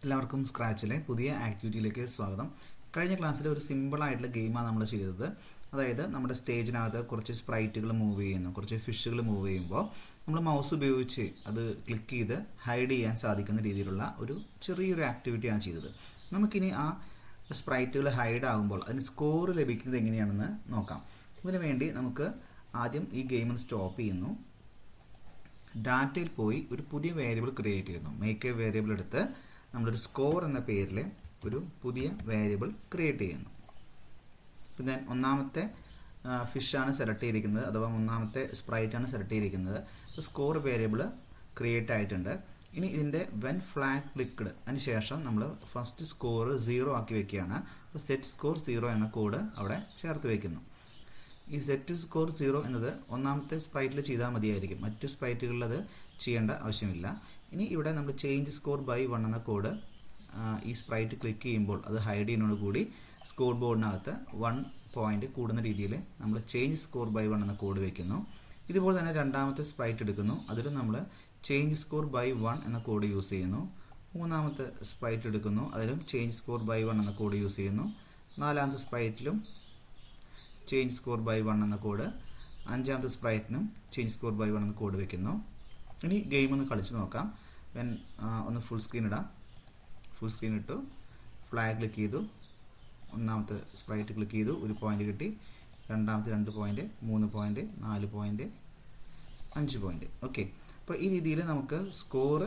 എല്ലാവർക്കും സ്ക്രാച്ചിലെ പുതിയ ആക്ടിവിറ്റിയിലേക്ക് സ്വാഗതം. കഴിഞ്ഞ ക്ലാസ്സിൽ ഒരു സിമ്പിൾ ആയിട്ടുള്ള ഗെയിമാണ് നമ്മൾ ചെയ്തത്. അതായത് നമ്മുടെ സ്റ്റേജിനകത്ത് കുറച്ച് സ്പ്രൈറ്റുകൾ മൂവ് ചെയ്യുന്നു, കുറച്ച് ഫിഷുകൾ മൂവ് ചെയ്യുമ്പോൾ നമ്മൾ മൗസ് ഉപയോഗിച്ച് അത് ക്ലിക്ക് ചെയ്ത് ഹൈഡ് ചെയ്യാൻ സാധിക്കുന്ന രീതിയിലുള്ള ഒരു ചെറിയൊരു ആക്ടിവിറ്റിയാണ് ചെയ്തത്. നമുക്കിനി ആ സ്പ്രൈറ്റുകൾ ഹൈഡ് ആകുമ്പോൾ അതിന് സ്കോർ ലഭിക്കുന്നത് എങ്ങനെയാണെന്ന് നോക്കാം. അതിനു വേണ്ടി നമുക്ക് ആദ്യം ഈ ഗെയിം സ്റ്റോപ്പ് ചെയ്യുന്നു. ഡാറ്റയിൽ പോയി ഒരു പുതിയ വേരിയബിൾ ക്രിയേറ്റ് ചെയ്യുന്നു. മേക്ക് എ വേരിയബിൾ എടുത്ത് നമ്മളൊരു സ്കോർ എന്ന പേരിൽ ഒരു പുതിയ വേരിയബിൾ ക്രിയേറ്റ് ചെയ്യുന്നു. പിന്നെ ഒന്നാമത്തെ ഫിഷാണ് സെലക്ട് ചെയ്തിരിക്കുന്നത്, അഥവാ ഒന്നാമത്തെ സ്പ്രൈറ്റാണ് സെലക്ട് ചെയ്തിരിക്കുന്നത്. അപ്പോൾ സ്കോർ വേരിയബിൾ ക്രിയേറ്റ് ആയിട്ടുണ്ട്. ഇനി ഇതിൻ്റെ വെൻ ഫ്ലാഗ് ക്ലിക്ക്ഡ് അതിന് ശേഷം നമ്മൾ ഫസ്റ്റ് സ്കോർ 0 ആക്കി വെക്കുകയാണ്. അപ്പോൾ സെറ്റ് സ്കോർ 0 എന്ന കോഡ് അവിടെ ചേർത്ത് വയ്ക്കുന്നു. ഈ സെറ്റ് സ്കോർ 0 എന്നത് ഒന്നാമത്തെ സ്പ്രൈറ്റിൽ ചെയ്താൽ മതിയായിരിക്കും, മറ്റു സ്പ്രൈറ്റുകളിൽ അത് ചെയ്യേണ്ട ആവശ്യമില്ല. ഇനി ഇവിടെ നമ്മൾ ചേഞ്ച് സ്കോർ ബൈ 1 എന്ന കോഡ് ഈ സ്പ്രൈറ്റ് ക്ലിക്ക് ചെയ്യുമ്പോൾ അത് ഹൈഡ് ചെയ്യുന്നതോടുകൂടി സ്കോർ ബോർഡിനകത്ത് 1 പോയിന്റ് കൂടുന്ന രീതിയിൽ നമ്മൾ ചേഞ്ച് സ്കോർ ബൈ 1 എന്ന കോഡ് വയ്ക്കുന്നു. ഇതുപോലെ തന്നെ രണ്ടാമത്തെ സ്പ്രൈറ്റ് എടുക്കുന്നു, അതിലും നമ്മൾ ചേഞ്ച് സ്കോർ ബൈ 1 എന്ന കോഡ് യൂസ് ചെയ്യുന്നു. മൂന്നാമത്തെ സ്പ്രൈറ്റ് എടുക്കുന്നു, അതിലും ചേഞ്ച് സ്കോർ ബൈ 1 എന്ന കോഡ് യൂസ് ചെയ്യുന്നു. നാലാമത്തെ സ്പ്രൈറ്റിലും ചേഞ്ച് സ്കോർ ബൈ 1 എന്ന കോഡ്, അഞ്ചാമത്തെ സ്പ്രൈറ്റിനും ചേഞ്ച് സ്കോർ ബൈ 1 എന്ന കോഡ് വയ്ക്കുന്നു. ഇനി ഗെയിം ഒന്ന് കളിച്ച് നോക്കാം. ഒന്ന് ഫുൾ സ്ക്രീൻ ഇടാം. ഫുൾ സ്ക്രീൻ ഇട്ടു, ഫ്ലാഗ് ക്ലിക്ക് ചെയ്തു, ഒന്നാമത്തെ സ്പ്രൈറ്റ് ക്ലിക്ക് ചെയ്തു, 1 പോയിന്റ് കിട്ടി. രണ്ടാമത്തെ 2 point, 3 point, 4 point, 5 point. Okay, അപ്പോൾ ഈ രീതിയിൽ നമുക്ക് സ്കോർ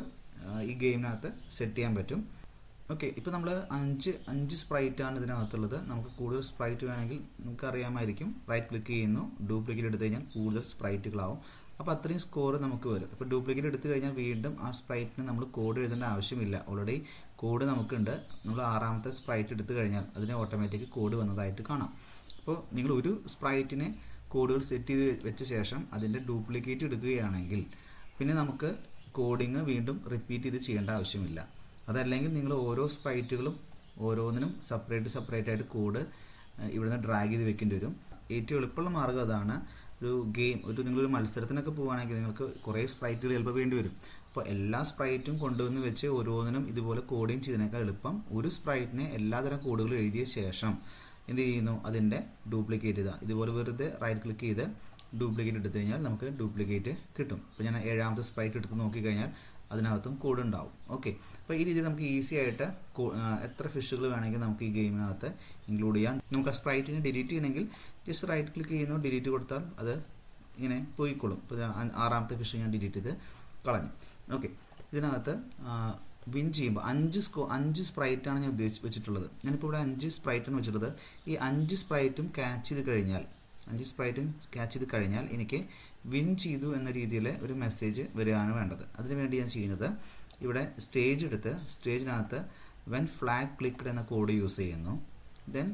ഈ ഗെയിമിനകത്ത് സെറ്റ് ചെയ്യാൻ പറ്റും. ഓക്കെ, ഇപ്പോൾ നമ്മൾ അഞ്ച് സ്പ്രൈറ്റാണ് ഇതിനകത്തുള്ളത്. നമുക്ക് കൂടുതൽ സ്പ്രൈറ്റ് വേണമെങ്കിൽ നമുക്ക് അറിയാമായിരിക്കും. റൈറ്റ് ക്ലിക്ക് ചെയ്യുന്നു, ഡ്യൂപ്ലിക്കേറ്റ് എടുത്തു കഴിഞ്ഞാൽ കൂടുതൽ സ്പ്രൈറ്റുകളാവും. അപ്പോൾ അത്രയും സ്കോർ നമുക്ക് വരും. ഇപ്പോൾ ഡ്യൂപ്ലിക്കേറ്റ് എടുത്തു കഴിഞ്ഞാൽ വീണ്ടും ആ സ്പ്രൈറ്റിന് നമ്മൾ കോഡ് എഴുതേണ്ട ആവശ്യമില്ല. ഓൾറെഡി കോഡ് നമുക്കുണ്ട്. നമ്മൾ 6ാമത്തെ സ്പ്രൈറ്റ് എടുത്തു കഴിഞ്ഞാൽ അതിന് ഓട്ടോമാറ്റിക് കോഡ് വന്നതായിട്ട് കാണാം. അപ്പോൾ നിങ്ങൾ ഒരു സ്പ്രൈറ്റിനെ കോഡുകൾ സെറ്റ് ചെയ്ത് വെച്ച ശേഷം അതിൻ്റെ ഡ്യൂപ്ലിക്കേറ്റ് എടുക്കുകയാണെങ്കിൽ പിന്നെ നമുക്ക് കോഡിങ് വീണ്ടും റിപ്പീറ്റ് ചെയ്ത് ചെയ്യേണ്ട ആവശ്യമില്ല. അതല്ലെങ്കിൽ നിങ്ങൾ ഓരോ സ്പ്രൈറ്റുകളും ഓരോന്നിനും സെപ്പറേറ്റ് ആയിട്ട് കോഡ് ഇവിടുന്ന് ഡ്രാഗ് ചെയ്ത് വെക്കേണ്ടി വരും. ഏറ്റവും എളുപ്പമുള്ള മാർഗ്ഗം അതാണ്. നിങ്ങളൊരു മത്സരത്തിനൊക്കെ പോവുകയാണെങ്കിൽ നിങ്ങൾക്ക് കുറേ സ്പ്രൈറ്റുകൾ ചിലപ്പോൾ വേണ്ടി വരും. അപ്പോൾ എല്ലാ സ്പ്രൈറ്റും കൊണ്ടുവന്ന് വെച്ച് ഓരോന്നിനും ഇതുപോലെ കോഡിങ് ചെയ്തതിനേക്കാൾ എളുപ്പം ഒരു സ്പ്രൈറ്റിനെ എല്ലാതരം കോഡുകളും എഴുതിയ ശേഷം എന്ത് ചെയ്യുന്നു, അതിൻ്റെ ഡ്യൂപ്ലിക്കേറ്റ് ഇതുപോലെ വെറുതെ റൈറ്റ് ക്ലിക്ക് ചെയ്ത് ഡ്യൂപ്ലിക്കേറ്റ് എടുത്തു കഴിഞ്ഞാൽ നമുക്ക് ഡ്യൂപ്ലിക്കേറ്റ് കിട്ടും. ഇപ്പോൾ ഞാൻ 7ാമത്തെ സ്പ്രൈറ്റ് എടുത്ത് നോക്കിക്കഴിഞ്ഞാൽ അതിനകത്തും കോഡ് ഉണ്ടാവും. ഓക്കെ, അപ്പോൾ ഈ രീതിയിൽ നമുക്ക് ഈസി ആയിട്ട് എത്ര ഫിഷുകൾ വേണമെങ്കിൽ നമുക്ക് ഈ ഗെയിമിനകത്ത് ഇൻക്ലൂഡ് ചെയ്യാം. നമുക്ക് ആ സ്പ്രൈറ്റിനെ ഡിലീറ്റ് ചെയ്യണമെങ്കിൽ ജസ്റ്റ് റൈറ്റ് ക്ലിക്ക് ചെയ്യുന്നു, ഡിലീറ്റ് കൊടുത്താൽ അത് ഇങ്ങനെ പോയിക്കോളും. ഇപ്പോൾ 6ാമത്തെ ഫിഷ് ഞാൻ ഡിലീറ്റ് ചെയ്ത് കളഞ്ഞു. ഓക്കെ, ഇതിനകത്ത് വിൻ ചെയ്യുമ്പോൾ 5 സ്പ്രൈറ്റാണ് ഞാൻ വെച്ചിട്ടുള്ളത്. ഞാനിപ്പോൾ ഇവിടെ 5 സ്പ്രൈറ്റാണ് വെച്ചിട്ടുള്ളത്. ഈ 5 സ്പ്രൈറ്റും ക്യാച്ച് ചെയ്ത് കഴിഞ്ഞാൽ എനിക്ക് വിൻ ചെയ്തു എന്ന രീതിയിൽ ഒരു മെസ്സേജ് വരികയാണ് വേണ്ടത്. അതിനുവേണ്ടി ഞാൻ ചെയ്യുന്നത് ഇവിടെ സ്റ്റേജ് എടുത്ത് സ്റ്റേജിനകത്ത് വെൻ ഫ്ലാഗ് ക്ലിക്ക്ഡ് എന്ന കോഡ് യൂസ് ചെയ്യുന്നു. ദെൻ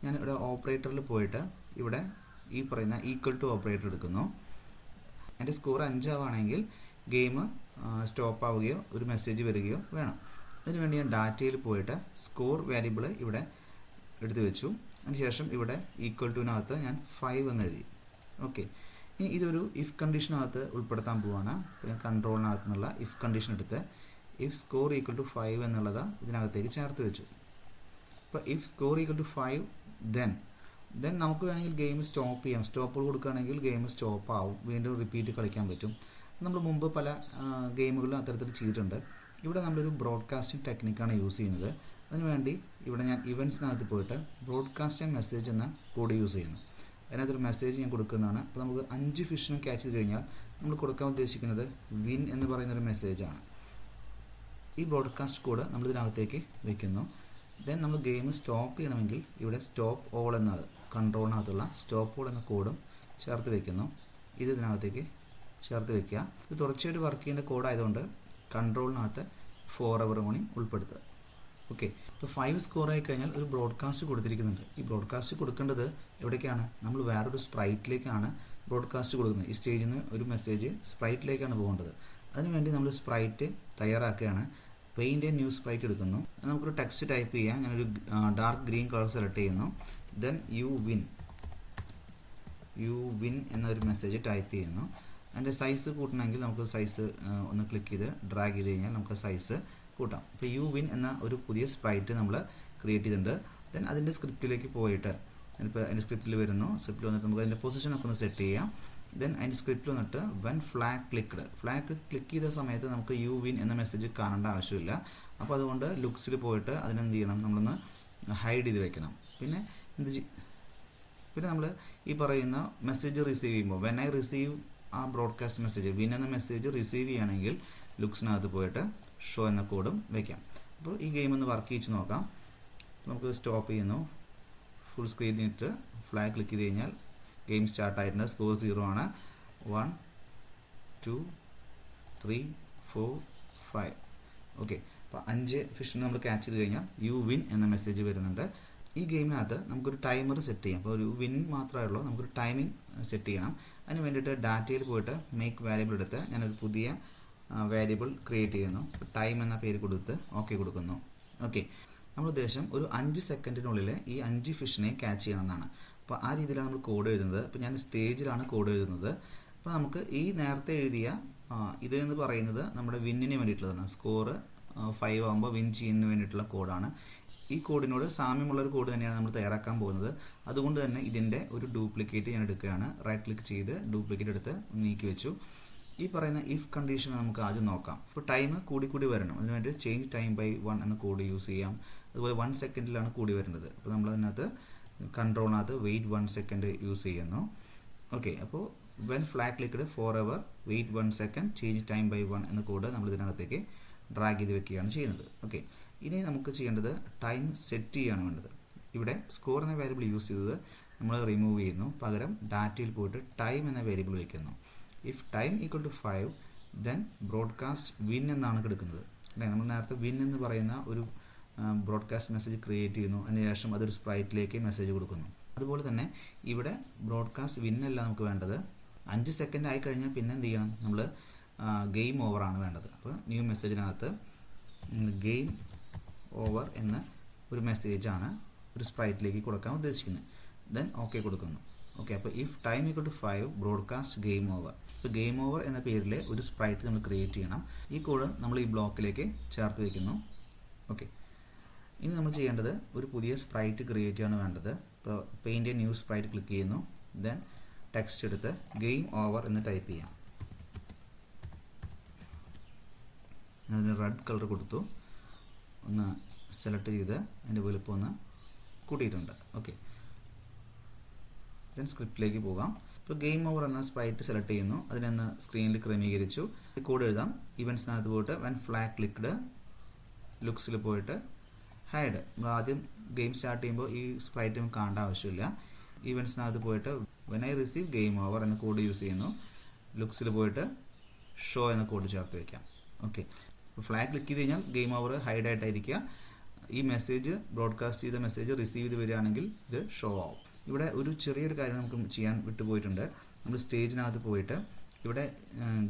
ഞാൻ ഇവിടെ ഓപ്പറേറ്ററിൽ പോയിട്ട് ഇവിടെ ഈ പറയുന്ന ഈക്വൽ ടു ഓപ്പറേറ്റർ എടുക്കുന്നു. എൻ്റെ സ്കോർ 5 ആവുകയാണെങ്കിൽ ഗെയിം സ്റ്റോപ്പ് ആവുകയോ ഒരു മെസ്സേജ് വരികയോ വേണം. അതിനുവേണ്ടി ഞാൻ ഡാറ്റയിൽ പോയിട്ട് സ്കോർ വേരിയബിൾ ഇവിടെ എടുത്തു വെച്ചു. അതിനുശേഷം ഇവിടെ ഈക്വൽ ടുവിനകത്ത് ഞാൻ 5 എന്ന് എഴുതി. ഓക്കെ, ഇനി ഇതൊരു ഇഫ് കണ്ടീഷനകത്ത് ഉൾപ്പെടുത്താൻ പോവുകയാണ്. ഞാൻ കൺട്രോളിനകത്ത് നിന്നുള്ള ഇഫ് കണ്ടീഷൻ എടുത്ത് ഇഫ് സ്കോർ ഈക്വൽ ടു 5 എന്നുള്ളത് ഇതിനകത്തേക്ക് ചേർത്ത് വെച്ചു. അപ്പോൾ if score equal to 5 then നമുക്ക് വേണമെങ്കിൽ ഗെയിം സ്റ്റോപ്പ് ചെയ്യാം. സ്റ്റോപ്പുകൾ കൊടുക്കുകയാണെങ്കിൽ ഗെയിം സ്റ്റോപ്പ് ആവും, വീണ്ടും റിപ്പീറ്റ് കളിക്കാൻ പറ്റും. നമ്മൾ മുമ്പ് പല ഗെയിമുകളിലും അത്തരത്തിൽ ചെയ്തിട്ടുണ്ട്. ഇവിടെ നമ്മളൊരു ബ്രോഡ്കാസ്റ്റിംഗ് ടെക്നിക്കാണ് യൂസ് ചെയ്യുന്നത്. അതിനുവേണ്ടി ഇവിടെ ഞാൻ ഇവൻറ്റ്സിനകത്ത് പോയിട്ട് ബ്രോഡ്കാസ്റ്റ് ആൻഡ് മെസ്സേജ് എന്ന കോഡ് യൂസ് ചെയ്യുന്നു. അതിനകത്തൊരു മെസ്സേജ് ഞാൻ കൊടുക്കുന്നതാണ്. അപ്പോൾ നമുക്ക് 5 ഫിഷിനും ക്യാച്ച് ചെയ്ത് കഴിഞ്ഞാൽ നമ്മൾ കൊടുക്കാൻ ഉദ്ദേശിക്കുന്നത് വിൻ എന്ന് പറയുന്നൊരു മെസ്സേജാണ്. ഈ ബ്രോഡ്കാസ്റ്റ് കോഡ് നമ്മൾ ഇതിനകത്തേക്ക് വെക്കുന്നു. ദെൻ നമ്മൾ ഗെയിം സ്റ്റോപ്പ് ചെയ്യണമെങ്കിൽ ഇവിടെ സ്റ്റോപ്പ് ഓൾ എന്നത് കൺട്രോളിനകത്തുള്ള സ്റ്റോപ്പ് ഓൾ എന്ന കോഡും ചേർത്ത് വെക്കുന്നു. ഇത് ഇതിനകത്തേക്ക് ചേർത്ത് വെക്കുക. ഇത് തുടർച്ചയായിട്ട് വർക്ക് ചെയ്യേണ്ട കോഡായതുകൊണ്ട് കൺട്രോളിനകത്ത് ഫോർ കൂടി ഉൾപ്പെടുത്തുക. ഓക്കെ, ഇപ്പോൾ 5 സ്കോർ ആയി കഴിഞ്ഞാൽ ഒരു ബ്രോഡ്കാസ്റ്റ് കൊടുത്തിരിക്കുന്നുണ്ട്. ഈ ബ്രോഡ്കാസ്റ്റ് കൊടുക്കേണ്ടത് എവിടേക്കാണ്? നമ്മൾ വേറൊരു സ്പ്രൈറ്റിലേക്കാണ് ബ്രോഡ്കാസ്റ്റ് കൊടുക്കുന്നത്. ഈ സ്റ്റേജിൽ നിന്ന് ഒരു മെസ്സേജ് സ്പ്രൈറ്റിലേക്കാണ് പോകേണ്ടത്. അതിനുവേണ്ടി നമ്മൾ സ്പ്രൈറ്റ് തയ്യാറാക്കുകയാണ്. പെയിൻ്റ് ന്യൂ സ്പ്രൈറ്റ് എടുക്കുന്നു. നമുക്കൊരു ടെക്സ്റ്റ് ടൈപ്പ് ചെയ്യാം. ഞാനൊരു ഡാർക്ക് ഗ്രീൻ കളർ സെലക്ട് ചെയ്യുന്നു. ദെൻ യു വിൻ എന്നൊരു മെസ്സേജ് ടൈപ്പ് ചെയ്യുന്നു. അതിൻ്റെ സൈസ് കൂട്ടണമെങ്കിൽ നമുക്ക് സൈസ് ഒന്ന് ക്ലിക്ക് ചെയ്ത് ഡ്രാഗ് ചെയ്ത് കഴിഞ്ഞാൽ നമുക്ക് സൈസ് കൂട്ടാം. ഇപ്പോൾ യു വിൻ എന്ന ഒരു പുതിയ സ്പ്രൈറ്റ് നമ്മൾ ക്രിയേറ്റ് ചെയ്തിട്ടുണ്ട്. ദെൻ അതിൻ്റെ സ്ക്രിപ്റ്റിലേക്ക് പോയിട്ട് ഇപ്പോൾ അതിൻ്റെ സ്ക്രിപ്റ്റിൽ വരുന്നു. സ്ക്രിപ്റ്റിൽ വന്നിട്ട് നമുക്ക് അതിൻ്റെ പൊസിഷനൊക്കെ ഒന്ന് സെറ്റ് ചെയ്യാം. ദെൻ അതിൻ്റെ സ്ക്രിപ്റ്റിൽ വന്നിട്ട് വെൻ ഫ്ലാഗ് ക്ലിക്ക് ചെയ്ത സമയത്ത് നമുക്ക് യു വിൻ എന്ന മെസ്സേജ് കാണേണ്ട ആവശ്യമില്ല. അപ്പോൾ അതുകൊണ്ട് ലുക്സിൽ പോയിട്ട് അതിനെന്ത് ചെയ്യണം, നമ്മളൊന്ന് ഹൈഡ് ചെയ്ത് വെക്കണം. പിന്നെ നമ്മൾ ഈ പറയുന്ന മെസ്സേജ് റിസീവ് ചെയ്യുമ്പോൾ വെൻ ഐ റിസീവ് ആ ബ്രോഡ്കാസ്റ്റ് മെസ്സേജ് വിൻ എന്ന മെസ്സേജ് റിസീവ് ചെയ്യുകയാണെങ്കിൽ ലുക്സിനകത്ത് പോയിട്ട് ഷോ എന്ന കോഡും വയ്ക്കാം. അപ്പോൾ ഈ ഗെയിം ഒന്ന് വർക്ക് ചെയ്ത് നോക്കാം. നമുക്ക് സ്റ്റോപ്പ് ചെയ്യുന്നു. ഫുൾ സ്ക്രീനിട്ട് ഫ്ലാഗ് ക്ലിക്ക് ചെയ്ത് കഴിഞ്ഞാൽ ഗെയിം സ്റ്റാർട്ട് ആയിട്ടുണ്ട്. സ്കോർ 0 ആണ്. 1 2 3 4 5. ഓക്കെ, അപ്പോൾ 5 ഫിഷിനെ നമ്മൾ ക്യാച്ച് ചെയ്ത് കഴിഞ്ഞാൽ യു വിൻ എന്ന മെസ്സേജ് വരുന്നുണ്ട്. ഈ ഗെയിമിനകത്ത് നമുക്കൊരു ടൈമർ സെറ്റ് ചെയ്യാം. അപ്പോൾ ഒരു വിൻ മാത്രമേ ഉള്ളൂ, നമുക്കൊരു ടൈമിംഗ് സെറ്റ് ചെയ്യണം. അതിന് വേണ്ടിയിട്ട് ഡാറ്റയിൽ പോയിട്ട് മേക്ക് വാരിയബിൾ എടുത്ത് ഞാനൊരു പുതിയ വാരിയബിൾ ക്രിയേറ്റ് ചെയ്യുന്നു. ടൈം എന്ന പേര് കൊടുത്ത് ഓക്കെ കൊടുക്കുന്നു. ഓക്കെ, നമ്മുടെ ഉദ്ദേശം ഒരു 5 സെക്കൻഡിനുള്ളിൽ ഈ 5 ഫിഷിനെ ക്യാച്ച് ചെയ്യണമെന്നാണ്. അപ്പോൾ ആ രീതിയിലാണ് നമ്മൾ കോഡ് എഴുതുന്നത്. അപ്പോൾ ഞാൻ സ്റ്റേജിലാണ് കോഡ് എഴുതുന്നത്. അപ്പോൾ നമുക്ക് ഈ നേരത്തെ എഴുതിയ ഇതെന്ന് പറയുന്നത് നമ്മുടെ വിന്നിന് വേണ്ടിയിട്ടുള്ളതാണ്. സ്കോർ 5 ആകുമ്പോൾ വിൻ ചെയ്യുന്നതിന് വേണ്ടിയിട്ടുള്ള കോഡാണ്. ഈ കോഡിനോട് സാമ്യമുള്ളൊരു കോഡ് തന്നെയാണ് നമ്മൾ തയ്യാറാക്കാൻ പോകുന്നത്. അതുകൊണ്ട് തന്നെ ഇതിൻ്റെ ഒരു ഡ്യൂപ്ലിക്കേറ്റ് ഞാൻ എടുക്കുകയാണ്. റൈറ്റ് ക്ലിക്ക് ചെയ്ത് ഡ്യൂപ്ലിക്കേറ്റ് എടുത്ത് നീക്കി വെച്ചു. ഈ പറയുന്ന ഇഫ് കണ്ടീഷൻ നമുക്ക് ആദ്യം നോക്കാം. ഇപ്പോൾ ടൈം കൂടി വരണം. അതിനുവേണ്ടി ചേഞ്ച് ടൈം ബൈ 1 എന്ന കോഡ് യൂസ് ചെയ്യാം. അതുപോലെ 1 സെക്കൻഡിലാണ് കൂടി വരുന്നത്. അപ്പോൾ നമ്മളതിനകത്ത് കൺട്രോളിനകത്ത് വെയിറ്റ് 1 സെക്കൻഡ് യൂസ് ചെയ്യുന്നു. ഓക്കെ, അപ്പോൾ when flag clicked forever wait വെയിറ്റ് 1 സെക്കൻഡ് ചേഞ്ച് ടൈം ബൈ 1 എന്ന കോഡ് നമ്മൾ ഇതിനകത്തേക്ക് ഡ്രാഗ് ചെയ്ത് വെക്കുകയാണ് ചെയ്യുന്നത്. ഓക്കെ, ഇനി നമുക്ക് ചെയ്യേണ്ടത് ടൈം സെറ്റ് ചെയ്യുകയാണ് വേണ്ടത്. ഇവിടെ സ്കോർ എന്ന വേരിയബിൾ യൂസ് ചെയ്തത് നമ്മൾ റിമൂവ് ചെയ്യുന്നു. പകരം ഡാറ്റയിൽ പോയിട്ട് ടൈം എന്ന വേരിയബിൾ വയ്ക്കുന്നു. If time equal to 5 then broadcast win എന്നാണ് കിടക്കുന്നത്. അല്ലേ, നമ്മൾ നേരത്തെ വിൻ എന്ന് പറയുന്ന ഒരു ബ്രോഡ്കാസ്റ്റ് മെസ്സേജ് ക്രിയേറ്റ് ചെയ്യുന്നു. അതിനുശേഷം അതൊരു സ്പ്രൈറ്റിലേക്ക് മെസ്സേജ് കൊടുക്കുന്നു. അതുപോലെ തന്നെ ഇവിടെ ബ്രോഡ്കാസ്റ്റ് വിന്നല്ല നമുക്ക് വേണ്ടത്. 5 സെക്കൻഡ് ആയി കഴിഞ്ഞാൽ പിന്നെ എന്ത് ചെയ്യണം, നമ്മൾ ഗെയിം ഓവറാണ് വേണ്ടത്. അപ്പോൾ ന്യൂ മെസ്സേജിനകത്ത് ഗെയിം ഓവർ എന്ന ഒരു മെസ്സേജാണ് ഒരു സ്പ്രൈറ്റിലേക്ക് കൊടുക്കാൻ ഉദ്ദേശിക്കുന്നത്. ദെൻ ഓക്കെ കൊടുക്കുന്നു. ഓക്കെ, അപ്പോൾ if time equal to 5 broadcast game over. ഇപ്പോൾ ഗെയിം ഓവർ എന്ന പേരിൽ ഒരു സ്പ്രൈറ്റ് നമ്മൾ ക്രിയേറ്റ് ചെയ്യണം. ഈ കോഡ് നമ്മൾ ഈ ബ്ലോക്കിലേക്ക് ചേർത്ത് വയ്ക്കുന്നു. ഓക്കെ, ഇനി നമ്മൾ ചെയ്യേണ്ടത് ഒരു പുതിയ സ്പ്രൈറ്റ് ക്രിയേറ്റ് ചെയ്യാണ് വേണ്ടത്. ഇപ്പോൾ പെയിൻ്റ് ന്യൂ സ്പ്രൈറ്റ് ക്ലിക്ക് ചെയ്യുന്നു. ദെൻ ടെക്സ്റ്റ് എടുത്ത് ഗെയിം ഓവർ എന്ന് ടൈപ്പ് ചെയ്യാം. അതിന് റെഡ് കളർ കൊടുത്തു. ഒന്ന് സെലക്ട് ചെയ്ത് അതിൻ്റെ വലുപ്പം ഒന്ന് കൂട്ടിയിട്ടുണ്ട്. ഓക്കെ, ദെൻ സ്ക്രിപ്റ്റിലേക്ക് പോകാം. ഇപ്പോൾ ഗെയിം ഓവർ എന്ന സ്പ്രൈറ്റ് സെലക്ട് ചെയ്യുന്നു. അതിനൊന്ന് സ്ക്രീനിൽ ക്രമീകരിച്ചു. കോഡ് എഴുതാം. ഇവൻറ്റ്സിനകത്ത് പോയിട്ട് വെൻ ഫ്ലാഗ് ക്ലിക്ക്ഡ് ലുക്സിൽ പോയിട്ട് ഹൈഡ്. നമ്മൾ ആദ്യം ഗെയിം സ്റ്റാർട്ട് ചെയ്യുമ്പോൾ ഈ സ്പ്രൈറ്റ് നമുക്ക് കാണേണ്ട ആവശ്യമില്ല. ഇവൻറ്റ്സിനകത്ത് പോയിട്ട് when I receive game over എന്ന കോഡ് യൂസ് ചെയ്യുന്നു. ലുക്സിൽ പോയിട്ട് ഷോ എന്ന കോഡ് ചേർത്ത് വയ്ക്കാം. ഓക്കെ, ഇപ്പോൾ ഫ്ലാഗ് ക്ലിക്ക് ചെയ്ത് കഴിഞ്ഞാൽ ഗെയിം ഓവർ ഹൈഡ് ആയിട്ടായിരിക്കുക. ഈ മെസ്സേജ് ബ്രോഡ്കാസ്റ്റ് ചെയ്ത മെസ്സേജ് റിസീവ് ചെയ്ത് വരികയാണെങ്കിൽ ഇത് ഷോ ആവും. ഇവിടെ ഒരു ചെറിയൊരു കാര്യം നമുക്ക് ചെയ്യാൻ വിട്ടുപോയിട്ടുണ്ട്. നമ്മൾ സ്റ്റേജിനകത്ത് പോയിട്ട് ഇവിടെ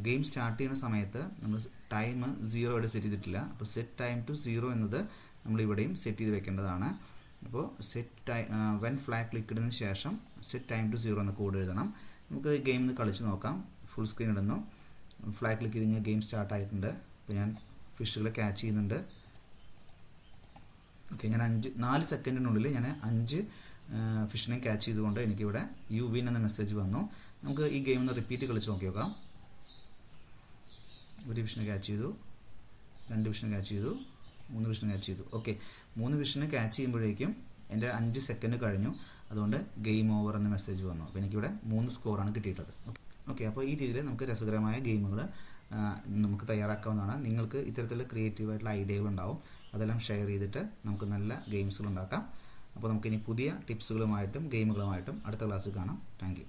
ഗെയിം സ്റ്റാർട്ട് ചെയ്യുന്ന സമയത്ത് നമ്മൾ ടൈം 0 ഇവിടെ സെറ്റ് ചെയ്തിട്ടില്ല. അപ്പോൾ സെറ്റ് ടൈം ടു 0 എന്നത് നമ്മൾ ഇവിടെയും സെറ്റ് ചെയ്ത് വെക്കേണ്ടതാണ്. അപ്പോൾ സെറ്റ് ടൈം വെൻ ഫ്ലാഗ് ക്ലിക്കിന് ശേഷം സെറ്റ് ടൈം ടു 0 എന്ന കോഡ് എഴുതണം. നമുക്ക് ഗെയിം ഒന്ന് കളിച്ച് നോക്കാം. ഫുൾ സ്ക്രീൻ ഇടുന്നു. ഫ്ലാഗ് ക്ലിക്ക് ചെയ്ത് കഴിഞ്ഞാൽ ഗെയിം സ്റ്റാർട്ട് ആയിട്ടുണ്ട്. അപ്പോൾ ഞാൻ ഫിഷുകളെ ക്യാച്ച് ചെയ്യുന്നുണ്ട്. ഓക്കെ, ഞാൻ 4 സെക്കൻഡിനുള്ളിൽ ഞാൻ 5 ഫിഷിനെ ക്യാച്ച് ചെയ്തുകൊണ്ട് എനിക്കിവിടെ യു വിൻ എന്ന മെസ്സേജ് വന്നു. നമുക്ക് ഈ ഗെയിം ഒന്ന് റിപ്പീറ്റ് കളിച്ച് നോക്കി നോക്കാം. ഒരു ഫിഷിനെ ക്യാച്ച് ചെയ്തു, 2 ഫിഷിനെ ക്യാച്ച് ചെയ്തു, 3 ഫിഷിനെ ക്യാച്ച് ചെയ്തു. ഓക്കെ, 3 ഫിഷിനെ ക്യാച്ച് ചെയ്യുമ്പോഴേക്കും എൻ്റെ 5 സെക്കൻഡ് കഴിഞ്ഞു. അതുകൊണ്ട് ഗെയിം ഓവർ എന്ന മെസ്സേജ് വന്നു. അപ്പോൾ എനിക്കിവിടെ 3 സ്കോറാണ് കിട്ടിയിട്ടുള്ളത്. ഓക്കെ, അപ്പോൾ ഈ രീതിയിൽ നമുക്ക് രസകരമായ ഗെയിമുകൾ നമുക്ക് തയ്യാറാക്കാവുന്നതാണ്. നിങ്ങൾക്ക് ഇത്തരത്തിലുള്ള ക്രിയേറ്റീവായിട്ടുള്ള ഐഡിയകളുണ്ടാവും. അതെല്ലാം ഷെയർ ചെയ്തിട്ട് നമുക്ക് നല്ല ഗെയിംസുകൾ ഉണ്ടാക്കാം. അപ്പോൾ നമുക്കിനി പുതിയ ടിപ്സുകളുമായിട്ടും ഗെയിമുകളുമായിട്ടും അടുത്ത ക്ലാസ്സിൽ കാണാം. Thank you.